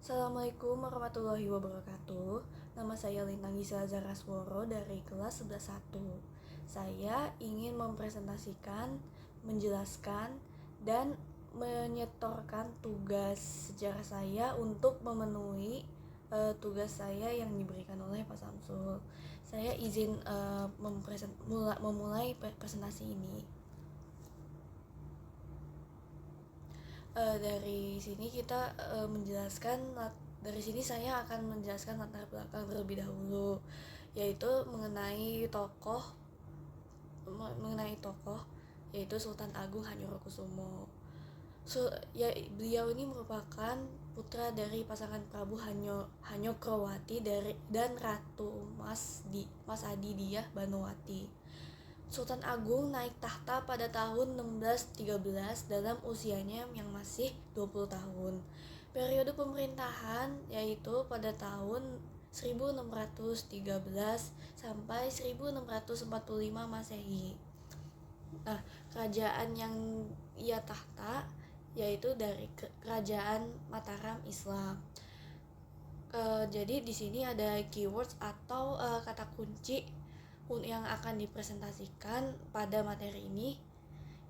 Assalamualaikum warahmatullahi wabarakatuh. Nama saya Lintang Gisela Zarasworo dari kelas 11.1. Saya ingin mempresentasikan, menjelaskan, dan menyetorkan tugas sejarah saya untuk memenuhi tugas saya yang diberikan oleh Pak Samsul. Saya izin memulai presentasi ini. Dari sini kita menjelaskan dari sini saya akan menjelaskan latar belakang terlebih dahulu, yaitu mengenai tokoh yaitu Sultan Agung Hanyorokusumo. Beliau ini merupakan putra dari pasangan Prabu Hanyokrowati dan Ratu Mas Adidiyah Banowati. Sultan Agung naik tahta pada tahun 1613 dalam usianya yang masih 20 tahun. Periode pemerintahan yaitu pada tahun 1613 sampai 1645 Masehi. Nah, kerajaan yang ia tahta yaitu dari kerajaan Mataram Islam. Jadi di sini ada keywords atau kata kunci yang akan dipresentasikan pada materi ini,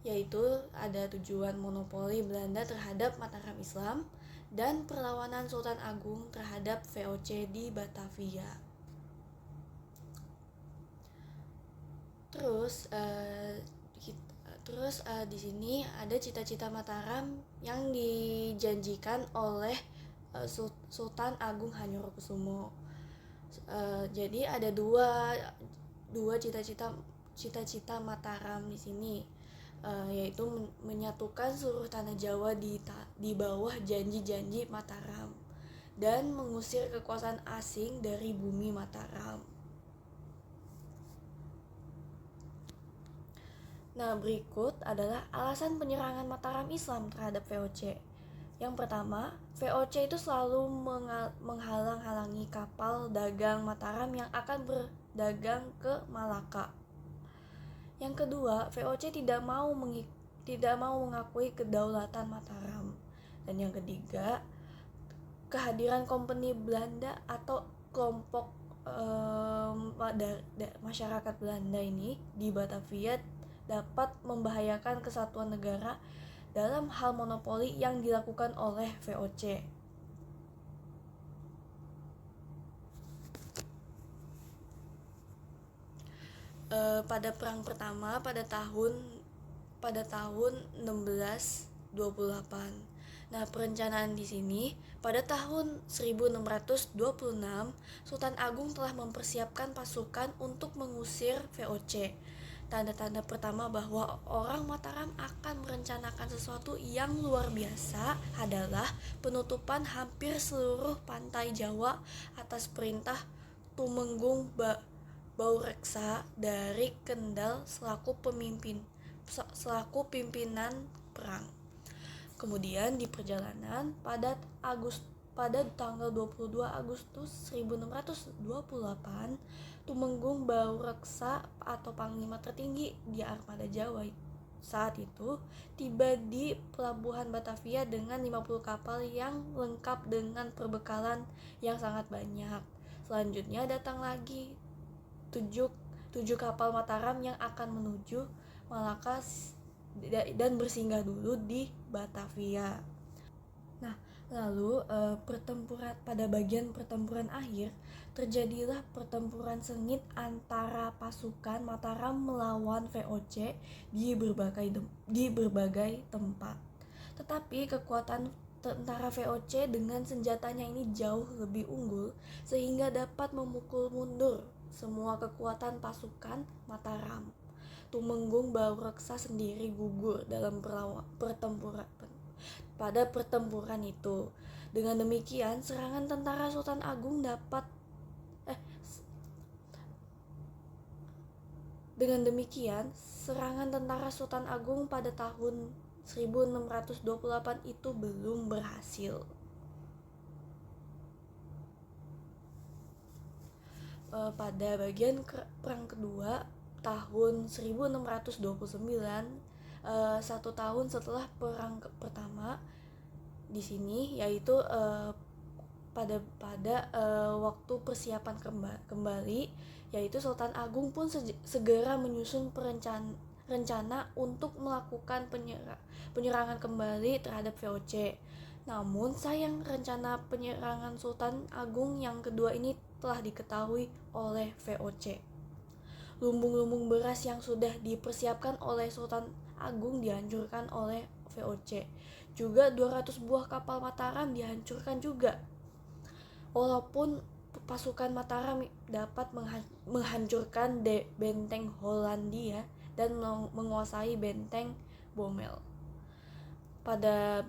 yaitu ada tujuan monopoli Belanda terhadap Mataram Islam dan perlawanan Sultan Agung terhadap VOC di Batavia. Terus di sini ada cita-cita Mataram yang dijanjikan oleh Sultan Agung Hanyorokusumo. Jadi ada dua cita-cita Mataram di sini, yaitu menyatukan seluruh tanah Jawa di bawah janji-janji Mataram dan mengusir kekuasaan asing dari bumi Mataram. Nah, berikut adalah alasan penyerangan Mataram Islam terhadap VOC. Yang pertama, VOC itu selalu menghalang-halangi kapal dagang Mataram yang akan berdagang ke Malaka. Yang kedua, VOC tidak mau mengakui kedaulatan Mataram. Dan yang ketiga, kehadiran kompeni Belanda atau kelompok masyarakat Belanda ini di Batavia dapat membahayakan kesatuan negara dalam hal monopoli yang dilakukan oleh VOC. Pada perang pertama pada tahun 1628. Nah, perencanaan di sini pada tahun 1626 Sultan Agung telah mempersiapkan pasukan untuk mengusir VOC. Tanda-tanda pertama bahwa orang Mataram akan merencanakan sesuatu yang luar biasa adalah penutupan hampir seluruh pantai Jawa atas perintah Tumenggung Baureksa dari Kendal selaku pimpinan perang. Kemudian di perjalanan pada tanggal 22 Agustus 1628, Tumenggung Baureksa atau panglima tertinggi di armada Jawa saat itu tiba di pelabuhan Batavia dengan 50 kapal yang lengkap dengan perbekalan yang sangat banyak. Selanjutnya datang lagi 7 kapal Mataram yang akan menuju Malaka dan bersinggah dulu di Batavia. Nah, lalu pada bagian pertempuran akhir terjadilah pertempuran sengit antara pasukan Mataram melawan VOC di berbagai tempat. Tetapi kekuatan tentara VOC dengan senjatanya ini jauh lebih unggul sehingga dapat memukul mundur semua kekuatan pasukan Mataram. Tumenggung Baureksa sendiri gugur dalam pada pertempuran itu. Dengan demikian, serangan tentara Sultan Agung pada tahun 1628 itu belum berhasil. Pada bagian perang kedua tahun 1629, 1 tahun setelah perang pertama di sini, yaitu waktu persiapan kembali, yaitu Sultan Agung pun segera menyusun rencana untuk melakukan penyerangan kembali terhadap VOC. Namun sayang, rencana penyerangan Sultan Agung yang kedua ini telah diketahui oleh VOC. Lumbung-lumbung beras yang sudah dipersiapkan oleh Sultan Agung dihancurkan oleh VOC. Juga 200 buah kapal Mataram dihancurkan juga. Walaupun pasukan Mataram dapat menghancurkan benteng Hollandia dan menguasai benteng Bommel. Pada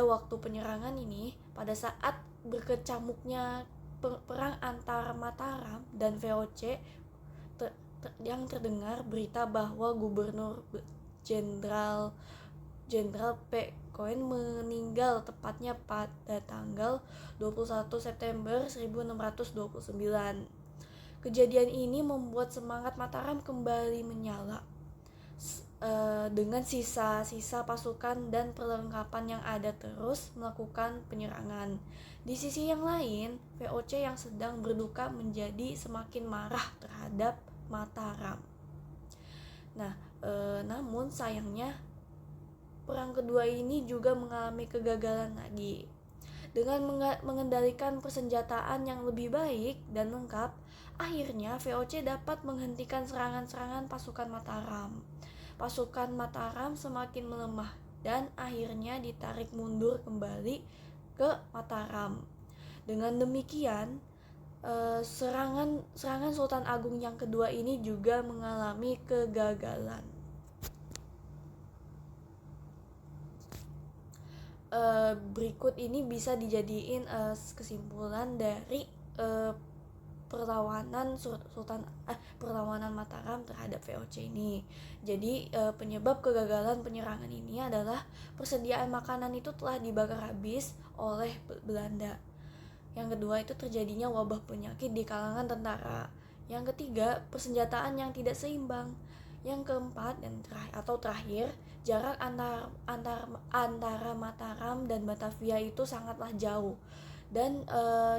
waktu penyerangan ini, pada saat berkecamuknya perang antara Mataram dan VOC, yang terdengar berita bahwa Gubernur Jenderal P. Coen meninggal tepatnya pada tanggal 21 September 1629. Kejadian ini membuat semangat Mataram kembali menyala. Dengan sisa-sisa pasukan dan perlengkapan yang ada terus melakukan penyerangan. Di sisi yang lain, VOC yang sedang berduka menjadi semakin marah terhadap Mataram. Namun sayangnya perang kedua ini juga mengalami kegagalan lagi. Dengan mengendalikan persenjataan yang lebih baik dan lengkap, akhirnya VOC dapat menghentikan serangan-serangan pasukan Mataram. Pasukan Mataram semakin melemah dan akhirnya ditarik mundur kembali ke Mataram. Dengan demikian, serangan Sultan Agung yang kedua ini juga mengalami kegagalan. Berikut ini bisa dijadiin kesimpulan dari perlawanan Mataram terhadap VOC ini. Jadi penyebab kegagalan penyerangan ini adalah persediaan makanan itu telah dibakar habis oleh Belanda. Yang kedua itu terjadinya wabah penyakit di kalangan tentara. Yang ketiga, persenjataan yang tidak seimbang. Yang keempat dan terakhir, jarak antara Mataram dan Batavia itu sangatlah jauh dan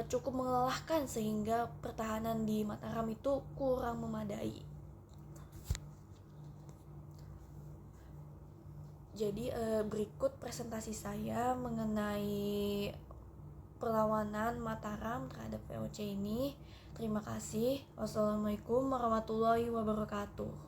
cukup melelahkan sehingga pertahanan di Mataram itu kurang memadai. Jadi berikut presentasi saya mengenai perlawanan Mataram terhadap VOC ini. Terima kasih. Wassalamualaikum warahmatullahi wabarakatuh.